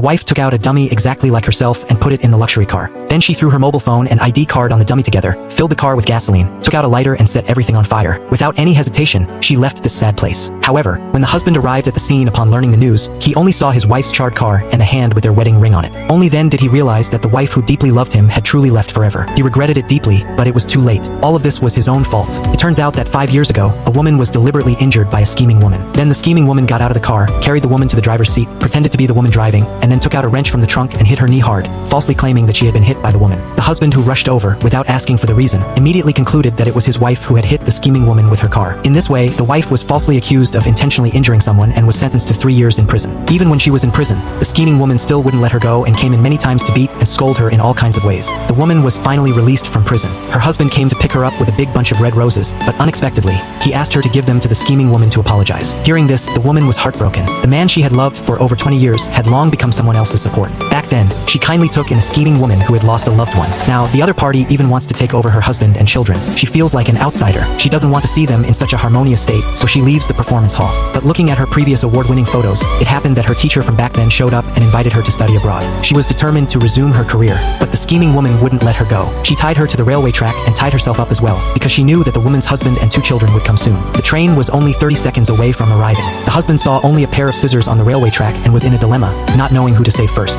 wife took out a dummy exactly like herself and put it in the luxury car. Then she threw her mobile phone and ID card on the dummy together, filled the car with gasoline, took out a lighter and set everything on fire. Without any hesitation, she left this sad place. However, when the husband arrived at the scene upon learning the news, he only saw his wife's charred car and the hand with their wedding ring on it. Only then did he realize that the wife who deeply loved him had truly left forever. He regretted it deeply, but it was too late. All of this was his own fault. It turns out that 5 years ago, a woman was deliberately injured by a scheming woman. Then the scheming woman got out of the car, carried the woman to the driver's seat, pretended to be the woman driving, and then took out a wrench from the trunk and hit her knee hard, falsely claiming that she had been hit by the woman. The husband, who rushed over without asking for the reason, immediately concluded that it was his wife who had hit the scheming woman with her car. In this way, the wife was falsely accused of intentionally injuring someone and was sentenced to 3 years in prison. Even when she was in prison, the scheming woman still wouldn't let her go and came in many times to beat and scold her in all kinds of ways. The woman was finally released from prison. Her husband came to pick her up with a big bunch of red roses, but unexpectedly, he asked her to give them to the scheming woman to apologize. Hearing this, the woman was heartbroken. The man she had loved for over 20 years had long become someone else's support. Back then, she kindly took in a scheming woman who had lost a loved one. Now, the other party even wants to take over her husband and children. She feels like an outsider. She doesn't want to see them in such a harmonious state, so she leaves the performance hall. But looking at her previous award-winning photos, it happened that her teacher from back then showed up and invited her to study abroad. She was determined to resume her career, but the scheming woman wouldn't let her go. She tied her to the railway track and tied herself up as well, because she knew that the woman's husband and 2 children would come soon. The train was only 30 seconds away from arriving. The husband saw only a pair of scissors on the railway track and was in a dilemma, not knowing who to save first.